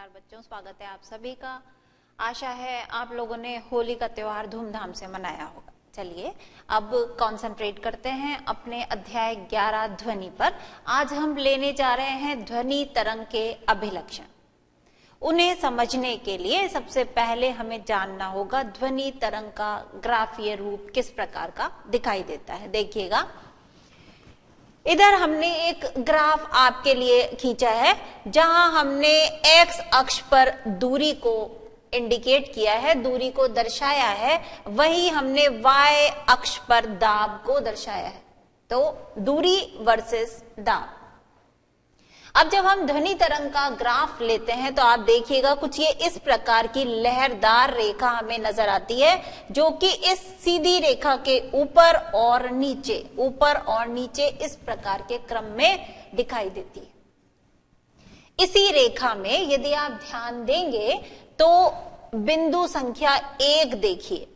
नमस्कार बच्चों, स्वागत है आप सभी का। आशा है आप लोगों ने होली का त्योहार धूमधाम से मनाया होगा। चलिए अब कंसंट्रेट करते हैं अपने अध्याय 11 ध्वनि पर। आज हम लेने जा रहे हैं ध्वनि तरंग के अभिलक्षण। उन्हें समझने के लिए सबसे पहले हमें जानना होगा ध्वनि तरंग का ग्राफीय रूप किस प्रकार का दिखाई देता है। देखिएगा, इधर हमने एक ग्राफ आपके लिए खींचा है जहां हमने एक्स अक्ष पर दूरी को इंडिकेट किया है, दूरी को दर्शाया है, वही हमने वाई अक्ष पर दाब को दर्शाया है। तो दूरी वर्सेस दाब। अब जब हम ध्वनि तरंग का ग्राफ लेते हैं तो आप देखिएगा कुछ ये इस प्रकार की लहरदार रेखा हमें नजर आती है, जो कि इस सीधी रेखा के ऊपर और नीचे इस प्रकार के क्रम में दिखाई देती है। इसी रेखा में यदि आप ध्यान देंगे तो बिंदु संख्या 1 देखिए,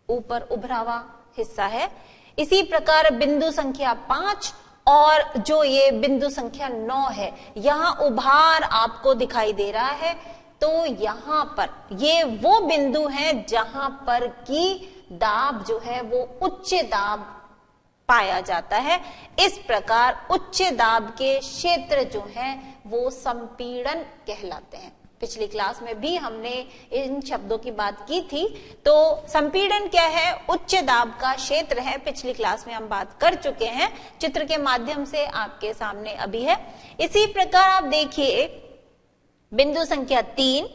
ऊपर उभरा हुआ हिस्सा है। इसी प्रकार बिंदु संख्या 5 और जो ये बिंदु संख्या 9 है, यहां उभार आपको दिखाई दे रहा है। तो यहां पर ये वो बिंदु हैं जहां पर की दाब जो है वो उच्च दाब पाया जाता है। इस प्रकार उच्च दाब के क्षेत्र जो हैं वो संपीड़न कहलाते हैं। पिछली क्लास में भी हमने इन शब्दों की बात की थी। तो संपीड़न क्या है? उच्च दाब का क्षेत्र है। पिछली क्लास में हम बात कर चुके हैं, चित्र के माध्यम से आपके सामने अभी है। इसी प्रकार आप देखिए बिंदु संख्या 3,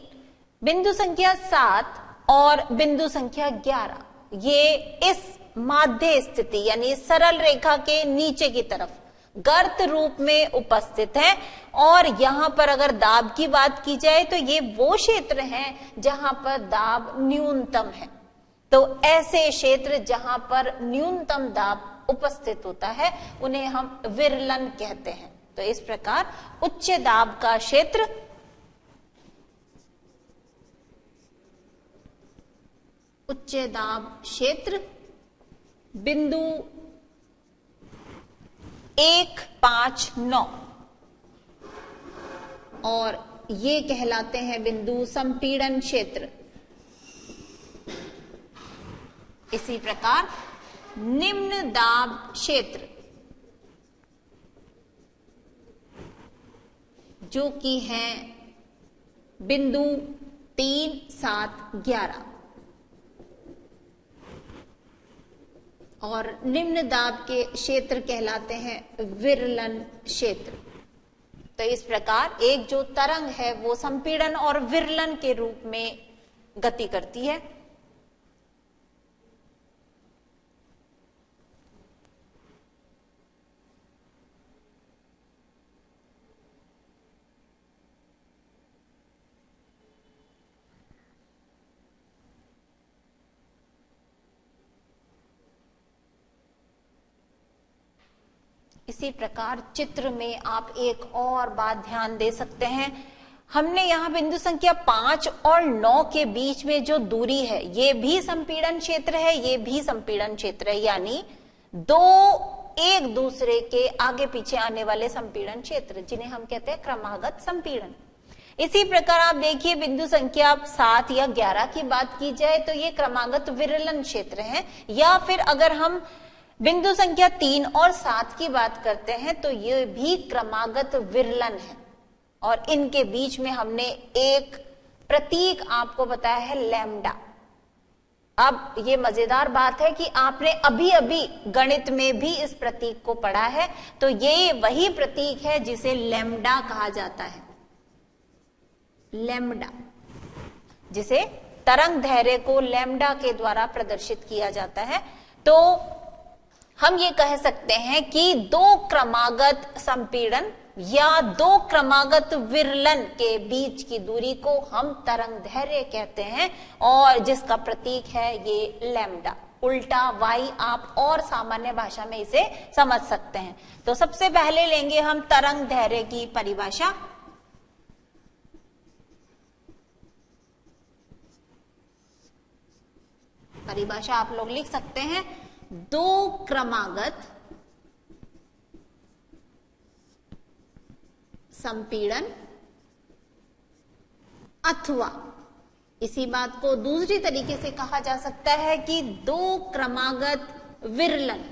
बिंदु संख्या 7 और बिंदु संख्या 11, ये इस माध्य स्थिति यानी सरल रेखा के नीचे की तरफ गर्त रूप में उपस्थित है। और यहां पर अगर दाब की बात की जाए तो ये वो क्षेत्र हैं जहां पर दाब न्यूनतम है। तो ऐसे क्षेत्र जहां पर न्यूनतम दाब उपस्थित होता है उन्हें हम विरलन कहते हैं। तो इस प्रकार उच्च दाब का क्षेत्र बिंदु 1, 5, 9 और ये कहलाते हैं बिंदु संपीड़न क्षेत्र। इसी प्रकार निम्न दाब क्षेत्र जो कि है बिंदु 3, 7, 11 और निम्न दाब के क्षेत्र कहलाते हैं विरलन क्षेत्र। तो इस प्रकार एक जो तरंग है वो संपीड़न और विरलन के रूप में गति करती है। इसी प्रकार चित्र में आप एक और बात ध्यान दे सकते हैं। हमने यहाँ बिंदु संख्या 5 और 9 के बीच में जो दूरी है ये भी संपीड़न क्षेत्र है, ये भी संपीड़न क्षेत्र है। यानी दो एक दूसरे के आगे पीछे आने वाले संपीड़न क्षेत्र जिन्हें हम कहते हैं क्रमागत संपीड़न। इसी प्रकार आप देखिए बिंदु संख्या 7 या 11 की बात की जाए तो ये क्रमागत विरलन क्षेत्र है। या फिर अगर हम बिंदु संख्या 3 और 7 की बात करते हैं तो ये भी क्रमागत विरलन है। और इनके बीच में हमने एक प्रतीक आपको बताया है लैम्डा। अब ये मजेदार बात है कि आपने अभी अभी गणित में भी इस प्रतीक को पढ़ा है। तो ये वही प्रतीक है जिसे लैम्डा कहा जाता है। लैम्डा, जिसे तरंग दैर्घ्य को लैम्डा के द्वारा प्रदर्शित किया जाता है। तो हम ये कह सकते हैं कि दो क्रमागत संपीड़न या दो क्रमागत विरलन के बीच की दूरी को हम तरंग दैर्घ्य कहते हैं और जिसका प्रतीक है ये लैम्डा। उल्टा वाई आप और सामान्य भाषा में इसे समझ सकते हैं। तो सबसे पहले लेंगे हम तरंग दैर्घ्य की परिभाषा। परिभाषा आप लोग लिख सकते हैं, दो क्रमागत संपीड़न अथवा, इसी बात को दूसरी तरीके से कहा जा सकता है कि दो क्रमागत विरलन।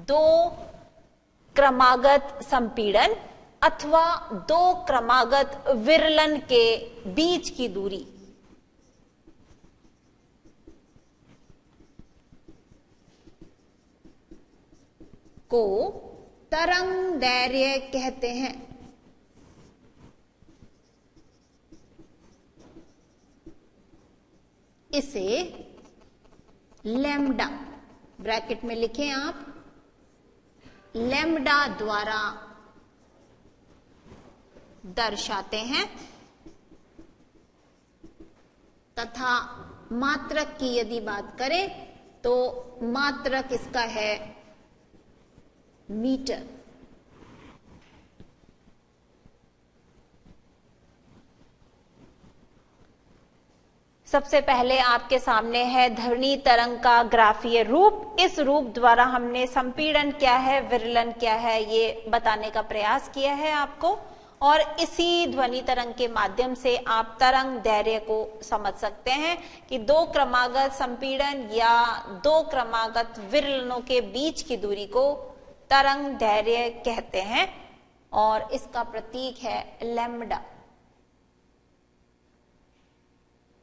दो क्रमागत संपीड़न अथवा दो क्रमागत विरलन के बीच की दूरी को तरंग दैर्घ्य कहते हैं। इसे लैम्डा, ब्रैकेट में लिखें आप, लैम्डा द्वारा दर्शाते हैं। तथा मात्रक की यदि बात करें तो मात्रक इसका है मीटर। सबसे पहले आपके सामने है ध्वनि तरंग का ग्राफीय रूप। इस रूप द्वारा हमने संपीड़न क्या है, विरलन क्या है, ये बताने का प्रयास किया है आपको, और इसी ध्वनि तरंग के माध्यम से आप तरंग दैर्घ्य को समझ सकते हैं कि दो क्रमागत संपीड़न या दो क्रमागत विरलनों के बीच की दूरी को तरंग दैर्घ्य कहते हैं, और इसका प्रतीक है लैम्डा।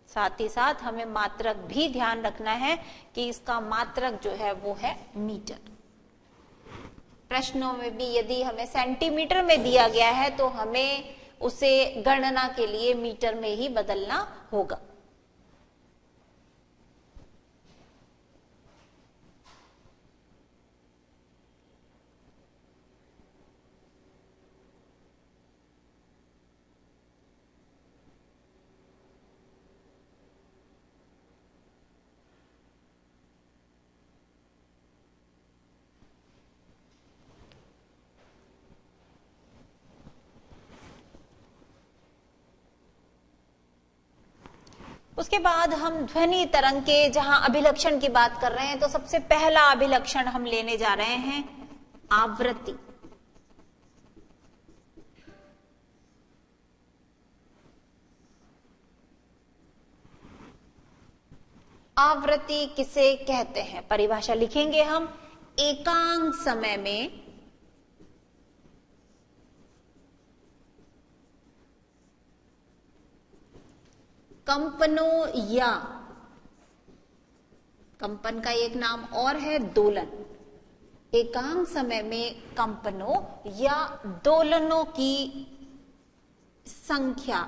साथ ही साथ हमें मात्रक भी ध्यान रखना है कि इसका मात्रक जो है वो है मीटर। प्रश्नों में भी यदि हमें सेंटीमीटर में दिया गया है तो हमें उसे गणना के लिए मीटर में ही बदलना होगा। उसके बाद हम ध्वनि तरंग के जहां अभिलक्षण की बात कर रहे हैं तो सबसे पहला अभिलक्षण हम लेने जा रहे हैं आवृत्ति। आवृत्ति किसे कहते हैं, परिभाषा लिखेंगे हम, एकांक समय में कंपनों या, कंपन का एक नाम और है दोलन, एकांक समय में कंपनों या दोलनों की संख्या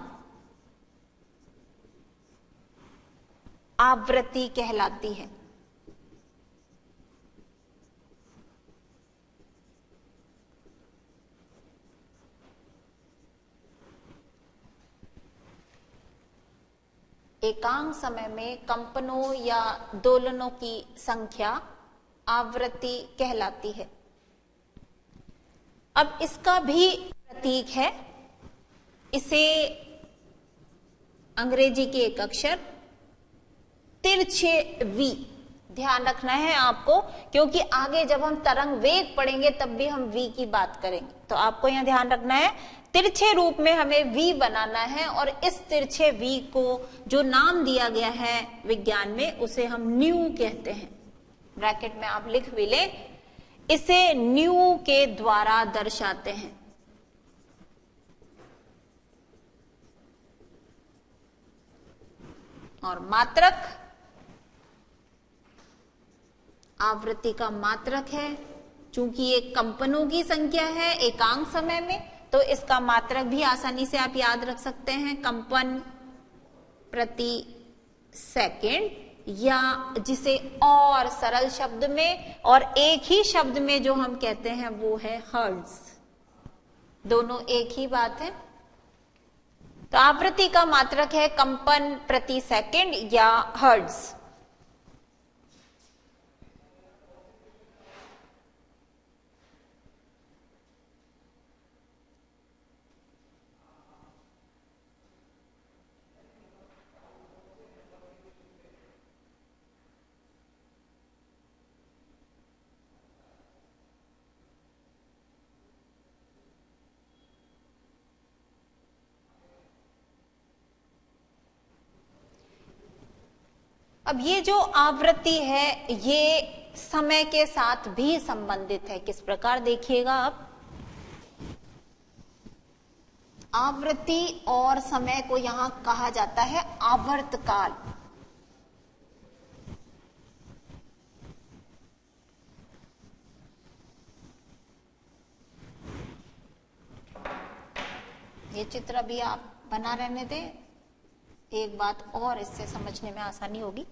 आवृत्ति कहलाती है। एकांक समय में कंपनों या दोलनों की संख्या आवृत्ति कहलाती है। अब इसका भी प्रतीक है, इसे अंग्रेजी के एक अक्षर तिरछे वी, ध्यान रखना है आपको, क्योंकि आगे जब हम तरंग वेग पढ़ेंगे तब भी हम वी की बात करेंगे, तो आपको यहां ध्यान रखना है तिरछे रूप में हमें वी बनाना है। और इस तिरछे वी को जो नाम दिया गया है विज्ञान में उसे हम न्यू कहते हैं। ब्रैकेट में आप लिख भी लें, इसे न्यू के द्वारा दर्शाते हैं। और मात्रक, आवृत्ति का मात्रक है, चूंकि ये कंपनों की संख्या है एकांक समय में, तो इसका मात्रक भी आसानी से आप याद रख सकते हैं, कंपन प्रति सेकंड, या जिसे और सरल शब्द में और एक ही शब्द में जो हम कहते हैं वो है हर्ट्ज। दोनों एक ही बात है। तो आवृत्ति का मात्रक है कंपन प्रति सेकंड या हर्ट्ज। अब ये जो आवृत्ति है ये समय के साथ भी संबंधित है। किस प्रकार देखिएगा आप, आवृत्ति और समय को यहां कहा जाता है आवर्तकाल। ये चित्र अभी आप बना रहने दें, एक बात और इससे समझने में आसानी होगी।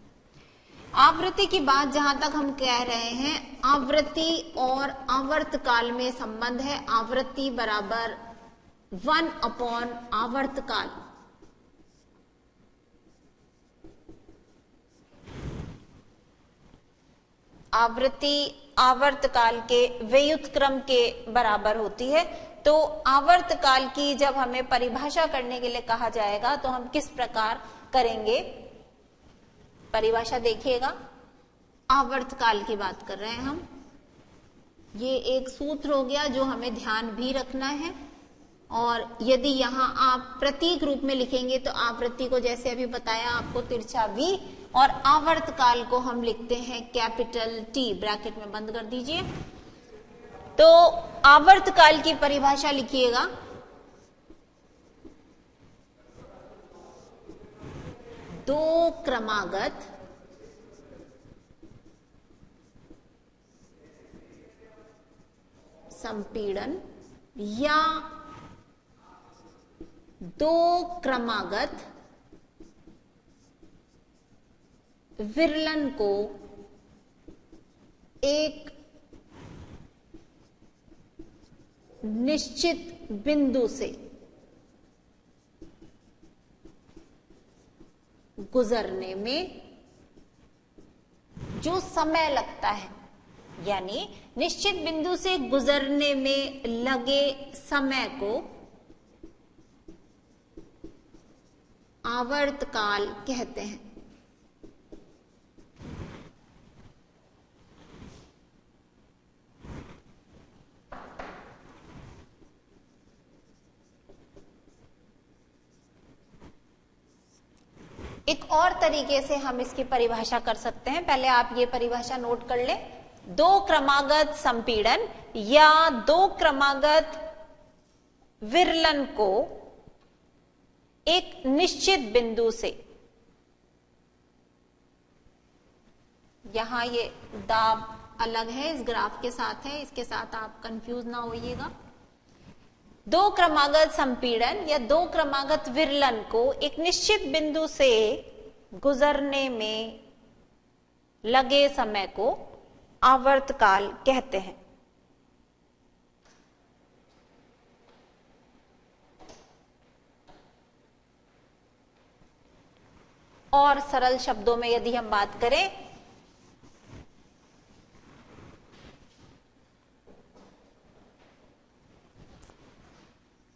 आवृत्ति की बात जहां तक हम कह रहे हैं, आवृत्ति और आवर्तकाल में संबंध है। आवृत्ति बराबर 1 आवर्तकाल। आवृत्ति आवर्तकाल के व्युत्क्रम के बराबर होती है। तो आवर्तकाल की जब हमें परिभाषा करने के लिए कहा जाएगा तो हम किस प्रकार करेंगे, परिभाषा देखिएगा। आवर्तकाल की बात कर रहे हैं हम, ये एक सूत्र हो गया जो हमें ध्यान भी रखना है। और यदि यहां आप प्रतीक रूप में लिखेंगे तो आवृत्ति को जैसे अभी बताया आपको तिरछा V, और आवर्तकाल को हम लिखते हैं कैपिटल T, ब्रैकेट में बंद कर दीजिए। तो आवर्तकाल की परिभाषा लिखिएगा, दो क्रमागत संपीड़न या दो क्रमागत विरलन को एक निश्चित बिंदु से गुजरने में जो समय लगता है, यानी निश्चित बिंदु से गुजरने में लगे समय को आवर्तकाल कहते हैं। एक और तरीके से हम इसकी परिभाषा कर सकते हैं, पहले आप ये परिभाषा नोट कर लें। दो क्रमागत संपीड़न या दो क्रमागत विरलन को एक निश्चित बिंदु से, यहां ये दाब अलग है, इस ग्राफ के साथ है, इसके साथ आप कंफ्यूज ना होइएगा। दो क्रमागत संपीड़न या दो क्रमागत विरलन को एक निश्चित बिंदु से गुजरने में लगे समय को आवर्तकाल कहते हैं। और सरल शब्दों में यदि हम बात करें,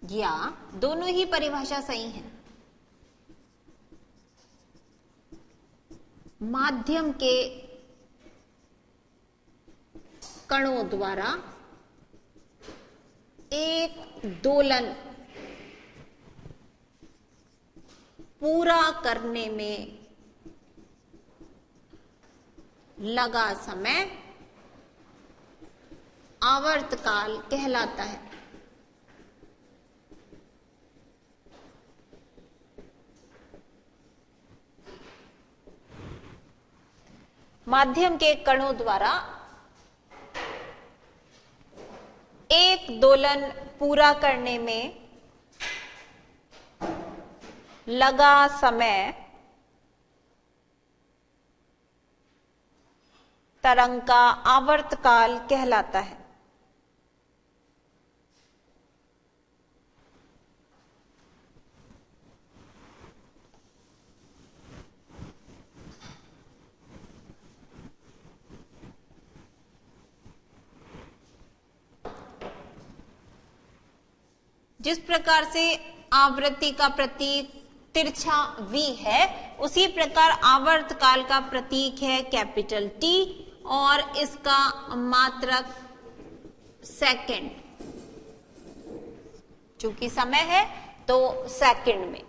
या दोनों ही परिभाषा सही है, माध्यम के कणों द्वारा एक दोलन पूरा करने में लगा समय आवर्तकाल कहलाता है। माध्यम के कणों द्वारा एक दोलन पूरा करने में लगा समय तरंग का आवर्तकाल कहलाता है। जिस प्रकार से आवृत्ति का प्रतीक तिरछा V है, उसी प्रकार आवर्तकाल का प्रतीक है कैपिटल T और इसका मात्रक सेकंड, चूंकि समय है तो सेकंड में।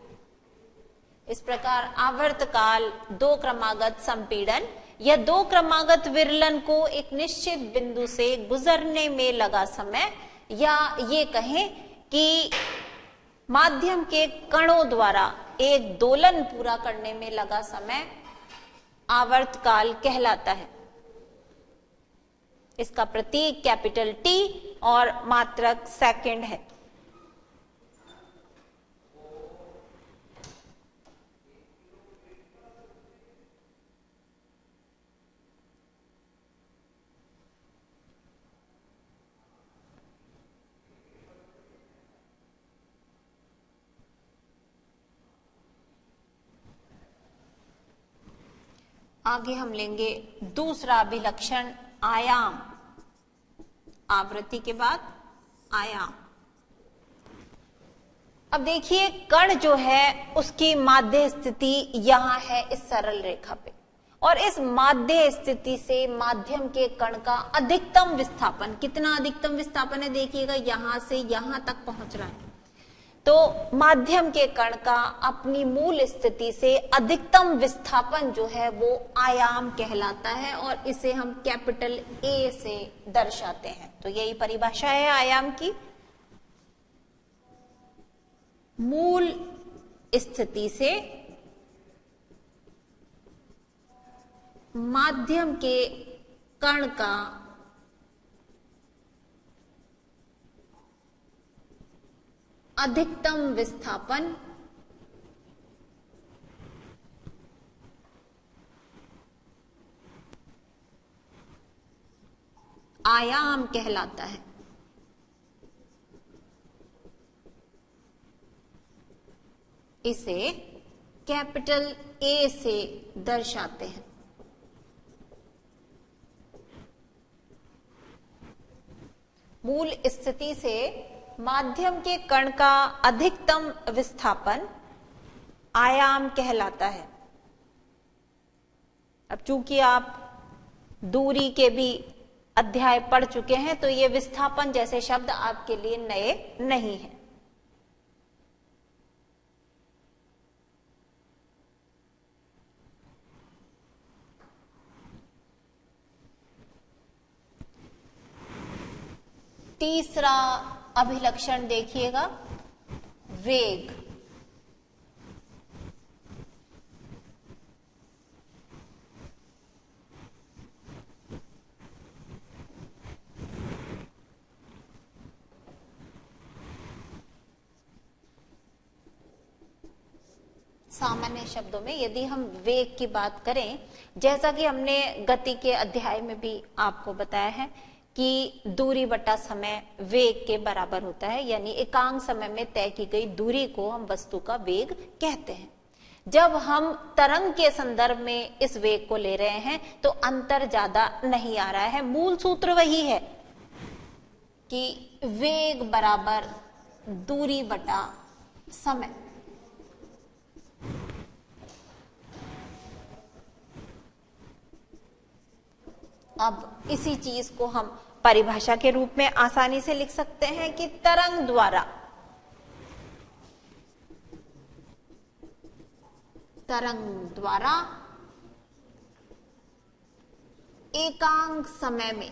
इस प्रकार आवर्तकाल दो क्रमागत संपीड़न या दो क्रमागत विरलन को एक निश्चित बिंदु से गुजरने में लगा समय, या ये कहें कि माध्यम के कणों द्वारा एक दोलन पूरा करने में लगा समय आवर्तकाल कहलाता है। इसका प्रतीक कैपिटल टी और मात्रक सेकंड है। आगे हम लेंगे दूसरा अभिलक्षण आयाम। आवृत्ति के बाद आयाम। अब देखिए कण जो है उसकी माध्य स्थिति यहां है इस सरल रेखा पे, और इस माध्य स्थिति से माध्यम के कण का अधिकतम विस्थापन, कितना अधिकतम विस्थापन है देखिएगा, यहां से यहां तक पहुंच रहा है। तो माध्यम के कण का अपनी मूल स्थिति से अधिकतम विस्थापन जो है वो आयाम कहलाता है, और इसे हम कैपिटल ए से दर्शाते हैं। तो यही परिभाषा है आयाम की। मूल स्थिति से माध्यम के कण का अधिकतम विस्थापन आयाम कहलाता है। इसे कैपिटल ए से दर्शाते हैं। मूल स्थिति से माध्यम के कण का अधिकतम विस्थापन आयाम कहलाता है। अब चूंकि आप दूरी के भी अध्याय पढ़ चुके हैं तो ये विस्थापन जैसे शब्द आपके लिए नए नहीं हैं। तीसरा अभिलक्षण देखिएगा, वेग। सामान्य शब्दों में यदि हम वेग की बात करें, जैसा कि हमने गति के अध्याय में भी आपको बताया है कि दूरी बटा समय वेग के बराबर होता है, यानी एकांक समय में तय की गई दूरी को हम वस्तु का वेग कहते हैं। जब हम तरंग के संदर्भ में इस वेग को ले रहे हैं तो अंतर ज्यादा नहीं आ रहा है, मूल सूत्र वही है कि वेग बराबर दूरी बटा समय। अब इसी चीज को हम परिभाषा के रूप में आसानी से लिख सकते हैं कि तरंग द्वारा एकांक समय में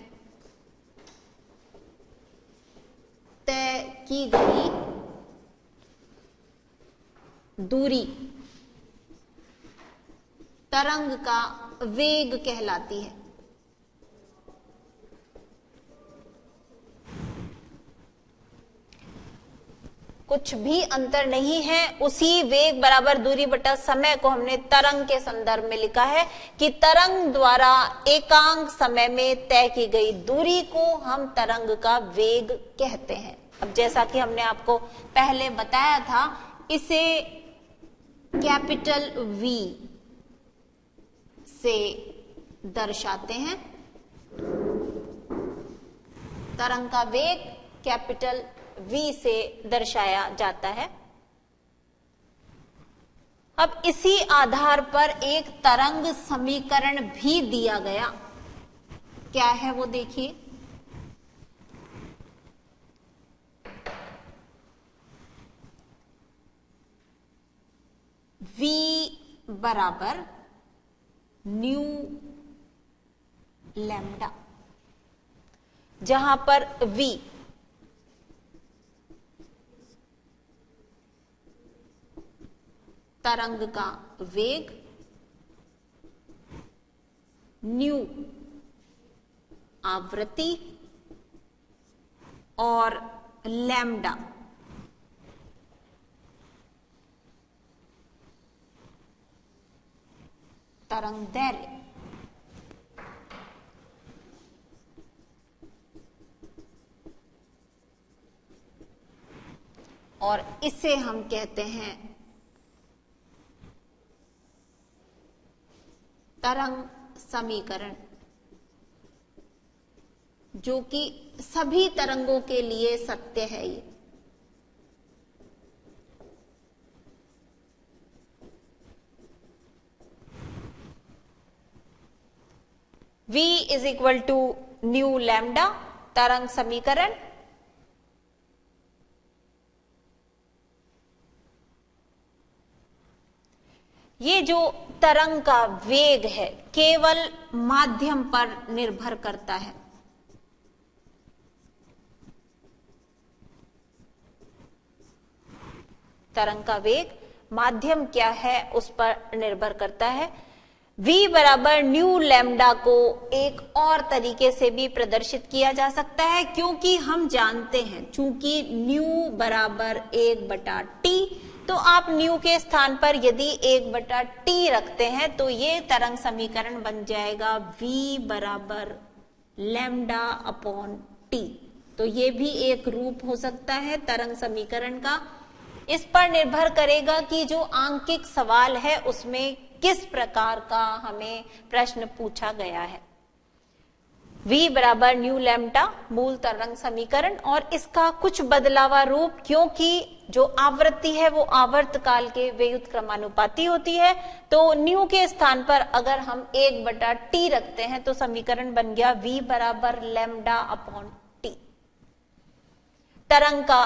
तय की गई दूरी तरंग का वेग कहलाती है। कुछ भी अंतर नहीं है, उसी वेग बराबर दूरी बटा समय को हमने तरंग के संदर्भ में लिखा है कि तरंग द्वारा एकांक समय में तय की गई दूरी को हम तरंग का वेग कहते हैं। अब जैसा कि हमने आपको पहले बताया था, इसे कैपिटल वी से दर्शाते हैं। तरंग का वेग कैपिटल वी से दर्शाया जाता है। अब इसी आधार पर एक तरंग समीकरण भी दिया गया। क्या है वो देखिए, v बराबर न्यू लैम्डा, जहां पर v तरंग का वेग, न्यू आवृत्ति और लैम्डा तरंग दैर्घ्य। और इसे हम कहते हैं तरंग समीकरण, जो कि सभी तरंगों के लिए सत्य है। ये v is equal to nu lambda तरंग समीकरण, ये जो तरंग का वेग है केवल माध्यम पर निर्भर करता है। तरंग का वेग माध्यम क्या है उस पर निर्भर करता है। v बराबर न्यू लैम्डा को एक और तरीके से भी प्रदर्शित किया जा सकता है, क्योंकि हम जानते हैं चूंकि न्यू बराबर 1/t, तो आप न्यू के स्थान पर यदि 1/t रखते हैं तो ये तरंग समीकरण बन जाएगा v बराबर लैम्डा अपॉन t। तो ये भी एक रूप हो सकता है तरंग समीकरण का। इस पर निर्भर करेगा कि जो आंकिक सवाल है उसमें किस प्रकार का हमें प्रश्न पूछा गया है। v बराबर न्यू लैम्डा मूल तरंग समीकरण, और इसका कुछ बदलावा रूप, क्योंकि जो आवृत्ति है वो आवर्त काल के व्युत्क्रमानुपाती होती है, तो न्यू के स्थान पर अगर हम 1/t रखते हैं तो समीकरण बन गया v बराबर लैम्डा अपॉन t। तरंग का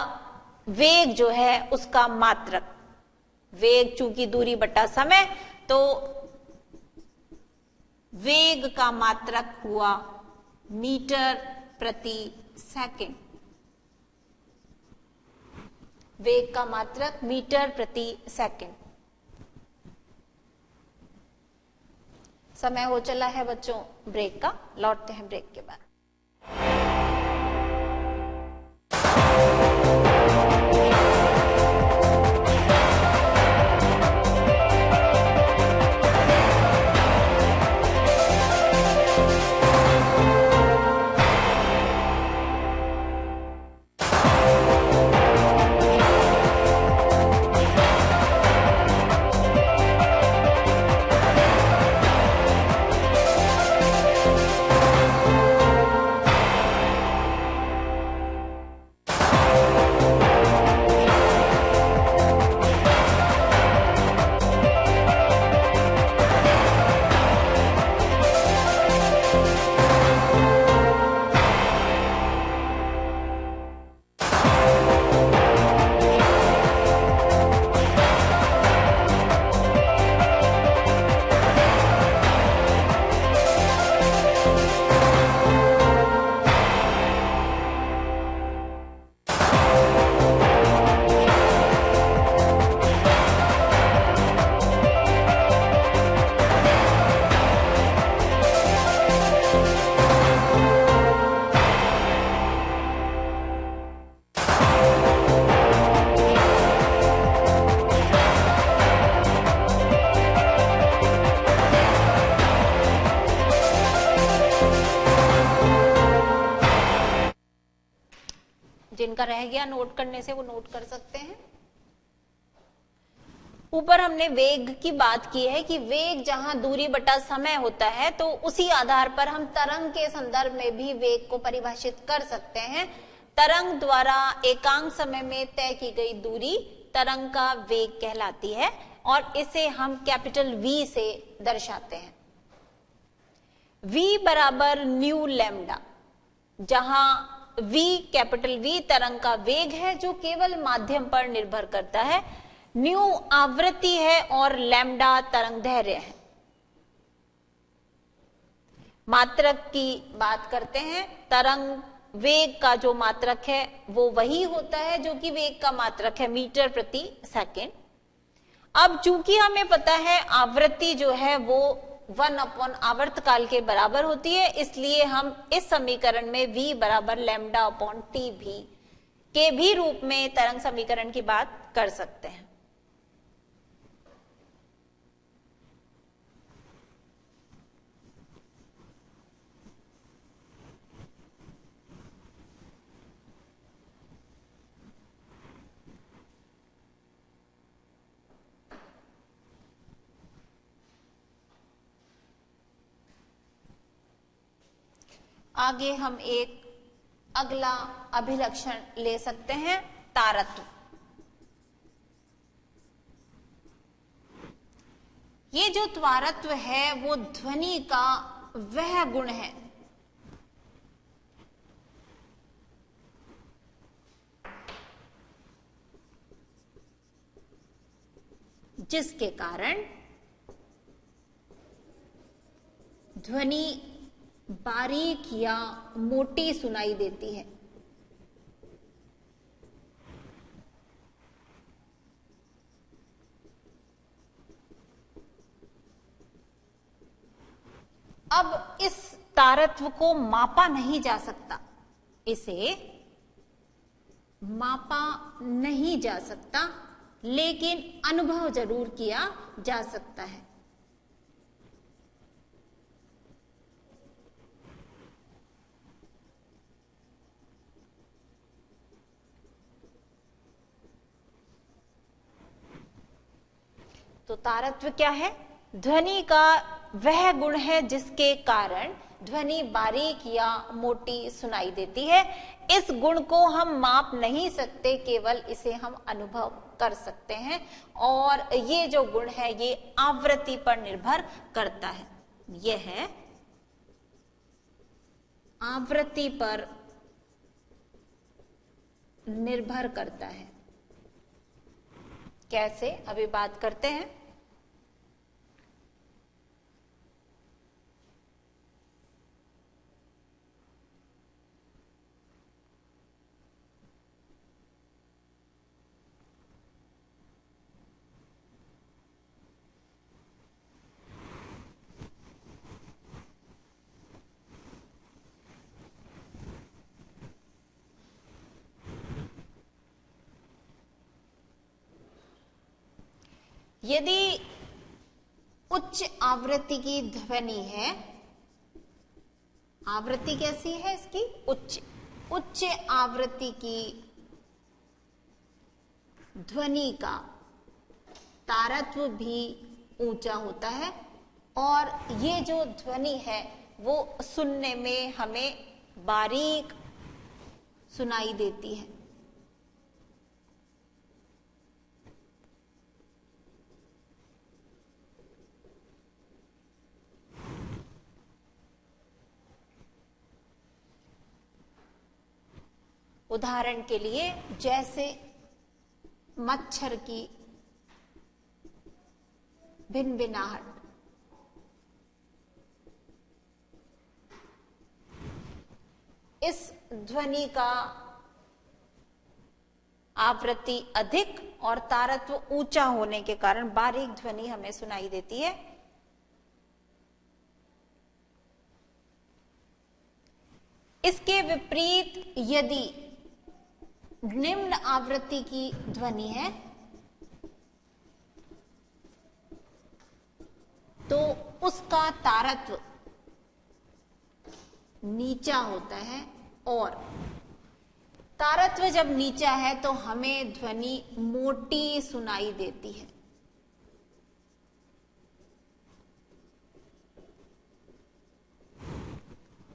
वेग जो है उसका मात्रक, वेग चूंकि दूरी बटा समय, तो वेग का मात्रक हुआ मीटर प्रति सेकंड। वेग का मात्रक मीटर प्रति सेकंड। समय हो चला है बच्चों ब्रेक का, लौटते हैं ब्रेक के बाद। जिनका रह गया नोट करने से वो नोट कर सकते हैं। ऊपर हमने वेग की बात की है कि वेग जहां दूरी बटा समय होता है तो उसी आधार पर हम तरंग के संदर्भ में भी वेग को परिभाषित कर सकते हैं। तरंग द्वारा एकांक समय में तय की गई दूरी तरंग का वेग कहलाती है और इसे हम कैपिटल V से दर्शाते हैं। V बराबर न्यू लैम्डा, जहां V कैपिटल V तरंग का वेग है जो केवल माध्यम पर निर्भर करता है। न्यू आवृत्ति है और लैम्डा तरंगदैर्घ्य है। मात्रक की बात करते हैं, तरंग वेग का जो मात्रक है वो वही होता है जो कि वेग का मात्रक है, मीटर प्रति सेकेंड। अब चूंकि हमें पता है आवृत्ति जो है वो 1 आवर्तकाल के बराबर होती है, इसलिए हम इस समीकरण में v बराबर लैम्डा अपॉन टी भी के भी रूप में तरंग समीकरण की बात कर सकते हैं। आगे हम एक अगला अभिलक्षण ले सकते हैं, तारत्व। ये जो तारत्व है वो ध्वनि का वह गुण है जिसके कारण ध्वनि बारीक या मोटी सुनाई देती है। अब इस तारत्व को मापा नहीं जा सकता, इसे मापा नहीं जा सकता, लेकिन अनुभव जरूर किया जा सकता है। तो तारत्व क्या है? ध्वनि का वह गुण है जिसके कारण ध्वनि बारीक या मोटी सुनाई देती है। इस गुण को हम माप नहीं सकते, केवल इसे हम अनुभव कर सकते हैं, और ये जो गुण है ये आवृत्ति पर निर्भर करता है। यह है आवृत्ति पर निर्भर करता है। कैसे, अभी बात करते हैं। यदि उच्च आवृत्ति की ध्वनि है, आवृत्ति कैसी है इसकी? उच्च आवृत्ति की ध्वनि का तारत्व भी ऊंचा होता है, और ये जो ध्वनि है वो सुनने में हमें बारीक सुनाई देती है। उदाहरण के लिए जैसे मच्छर की भिनभिनाहट, इस ध्वनि का आवृत्ति अधिक और तारत्व ऊंचा होने के कारण बारीक ध्वनि हमें सुनाई देती है। इसके विपरीत यदि निम्न आवृत्ति की ध्वनि है तो उसका तारत्व नीचा होता है, और तारत्व जब नीचा है तो हमें ध्वनि मोटी सुनाई देती है।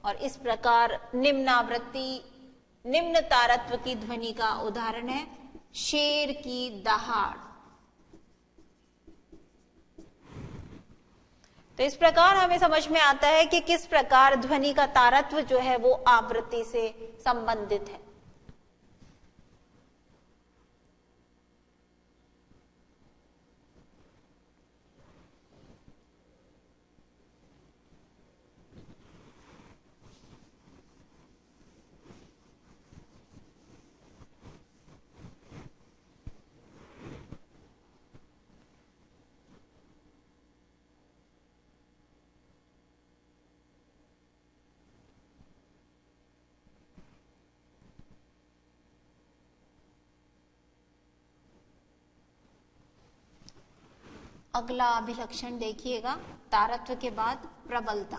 और इस प्रकार निम्न आवृत्ति, निम्न तारत्व की ध्वनि का उदाहरण है शेर की दहाड़। तो इस प्रकार हमें समझ में आता है कि किस प्रकार ध्वनि का तारत्व जो है वो आवृत्ति से संबंधित है। अगला अभिलक्षण देखिएगा, तारत्व के बाद प्रबलता।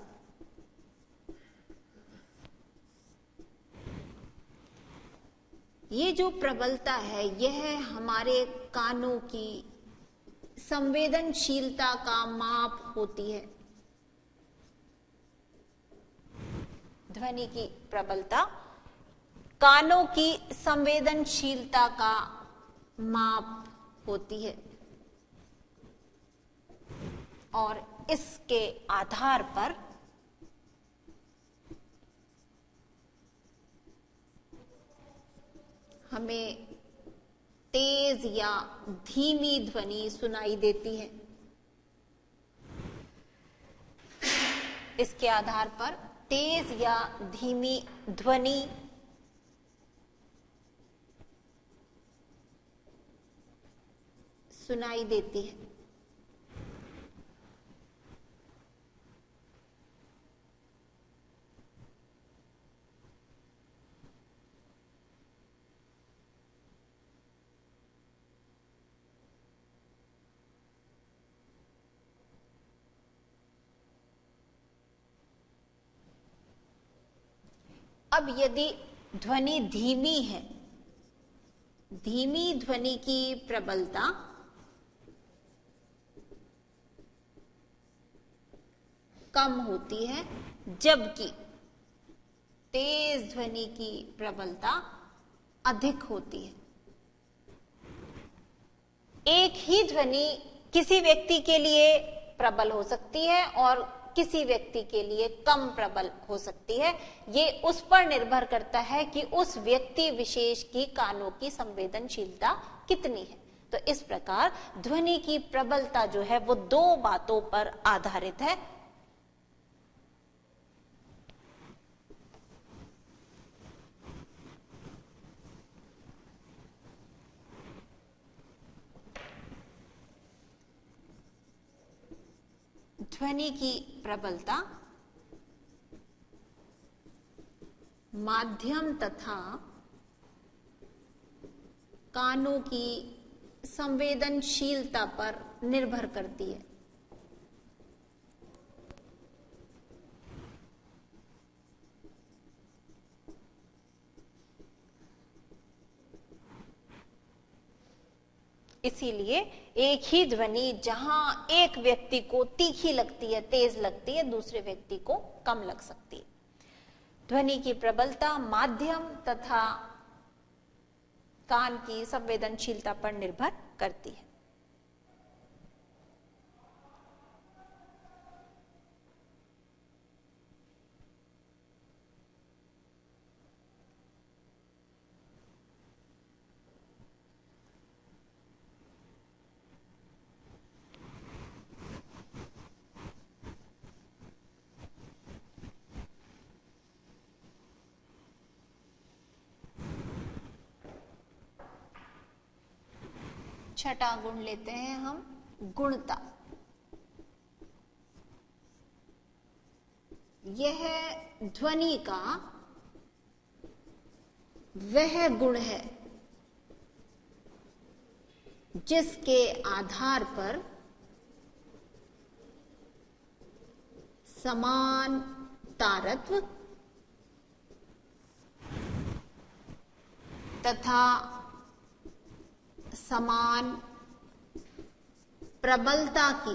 ये जो प्रबलता है यह हमारे कानों की संवेदनशीलता का माप होती है। ध्वनि की प्रबलता कानों की संवेदनशीलता का माप होती है और इसके आधार पर हमें तेज या धीमी ध्वनि सुनाई देती है। इसके आधार पर तेज या धीमी ध्वनि सुनाई देती है। अब यदि ध्वनि धीमी है, धीमी ध्वनि की प्रबलता कम होती है, जबकि तेज ध्वनि की प्रबलता अधिक होती है। एक ही ध्वनि किसी व्यक्ति के लिए प्रबल हो सकती है और किसी व्यक्ति के लिए कम प्रबल हो सकती है। ये उस पर निर्भर करता है कि उस व्यक्ति विशेष की कानों की संवेदनशीलता कितनी है। तो इस प्रकार ध्वनि की प्रबलता जो है वो दो बातों पर आधारित है। ध्वनि की प्रबलता माध्यम तथा कानों की संवेदनशीलता पर निर्भर करती है। इसीलिए एक ही ध्वनि जहां एक व्यक्ति को तीखी लगती है, तेज लगती है, दूसरे व्यक्ति को कम लग सकती है। ध्वनि की प्रबलता माध्यम तथा कान की संवेदनशीलता पर निर्भर करती है। छठा गुण लेते हैं हम, गुणता। यह ध्वनि का वह गुण है जिसके आधार पर समान तारत्व तथा समान प्रबलता की,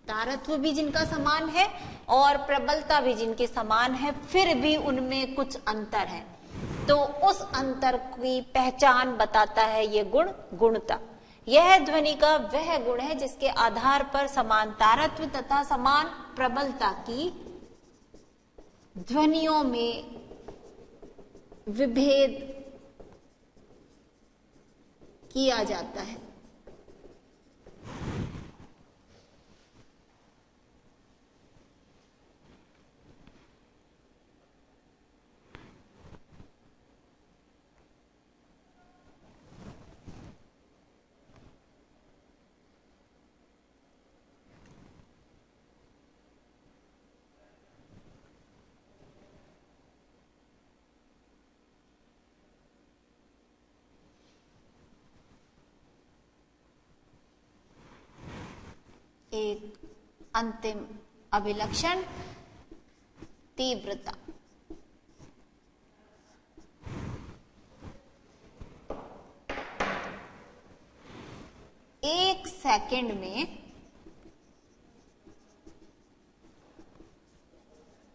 तारत्व भी जिनका समान है और प्रबलता भी जिनकी समान है, फिर भी उनमें कुछ अंतर है, तो उस अंतर की पहचान बताता है ये गुण, गुणता। यह ध्वनि का वह गुण है जिसके आधार पर समान तारत्व तथा समान प्रबलता की ध्वनियों में विभेद किया जाता है। अंतिम अभिलक्षण तीव्रता। एक सेकंड में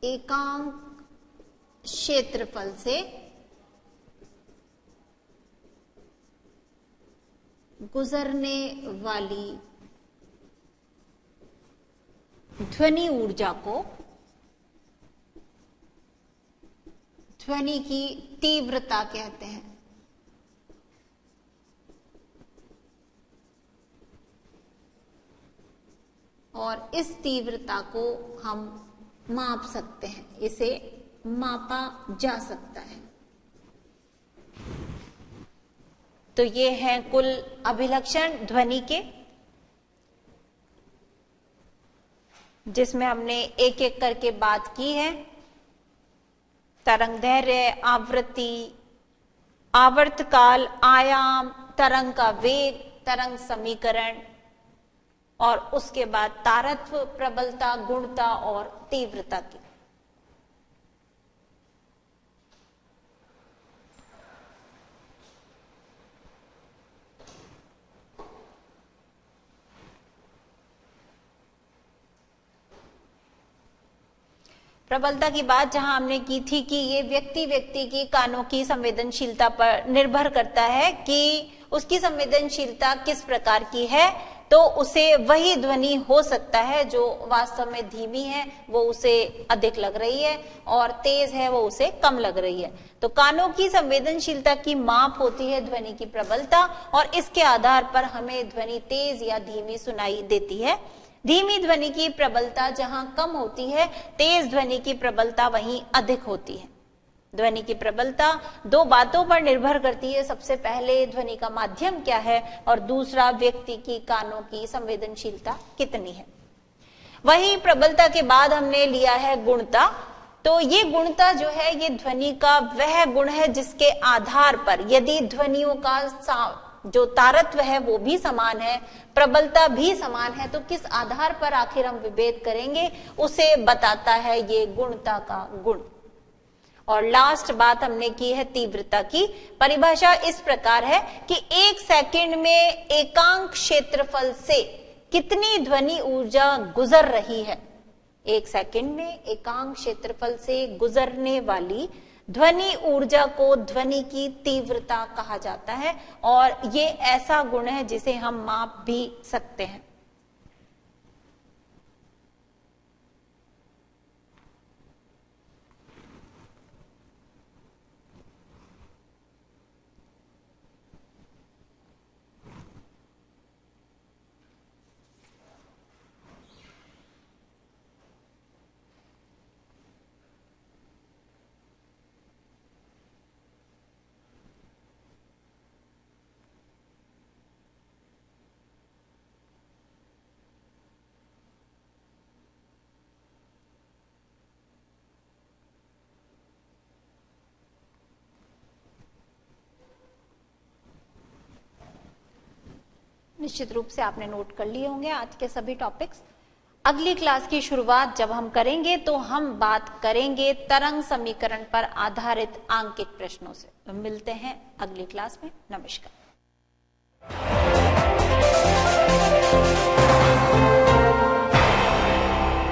एकांक क्षेत्रफल से गुजरने वाली ध्वनि ऊर्जा को ध्वनि की तीव्रता कहते हैं। और इस तीव्रता को हम माप सकते हैं, इसे मापा जा सकता है। तो ये हैं कुल अभिलक्षण ध्वनि के, जिसमें हमने एक एक करके बात की है। तरंग दैर्घ्य, आवृत्ति, आवर्तकाल, आयाम, तरंग का वेग, तरंग समीकरण, और उसके बाद तारत्व, प्रबलता, गुणता और तीव्रता की। प्रबलता की बात जहां हमने की थी कि ये व्यक्ति व्यक्ति की कानों की संवेदनशीलता पर निर्भर करता है कि उसकी संवेदनशीलता किस प्रकार की है, तो उसे वही ध्वनि हो सकता है जो वास्तव में धीमी है वो उसे अधिक लग रही है, और तेज है वो उसे कम लग रही है। तो कानों की संवेदनशीलता की माप होती है ध्वनि की प्रबलता, और इसके आधार पर हमें ध्वनि तेज या धीमी सुनाई देती है। धीमी ध्वनि की प्रबलता जहां कम होती है, तेज ध्वनि की प्रबलता वहीं अधिक होती है। ध्वनि की प्रबलता दो बातों पर निर्भर करती है। सबसे पहले ध्वनि का माध्यम क्या है, और दूसरा व्यक्ति की कानों की संवेदनशीलता कितनी है। वही प्रबलता के बाद हमने लिया है गुणता। तो ये गुणता जो है ये ध्वनि का वह गुण है जिसके आधार पर यदि ध्वनियों का जो तारत्व है वो भी समान है, प्रबलता भी समान है, तो किस आधार पर आखिर हम विभेद करेंगे उसे बताता है ये गुणता का गुण। और लास्ट बात हमने की है तीव्रता की। परिभाषा इस प्रकार है कि एक सेकंड में एकांक क्षेत्रफल से कितनी ध्वनि ऊर्जा गुजर रही है। एक सेकंड में एकांक क्षेत्रफल से गुजरने वाली ध्वनि ऊर्जा को ध्वनि की तीव्रता कहा जाता है, और ये ऐसा गुण है जिसे हम माप भी सकते हैं। निश्चित रूप से आपने नोट कर लिए होंगे आज के सभी टॉपिक्स। अगली क्लास की शुरुआत जब हम करेंगे तो हम बात करेंगे तरंग समीकरण पर आधारित आंकिक प्रश्नों से। तो मिलते हैं अगली क्लास में। नमस्कार।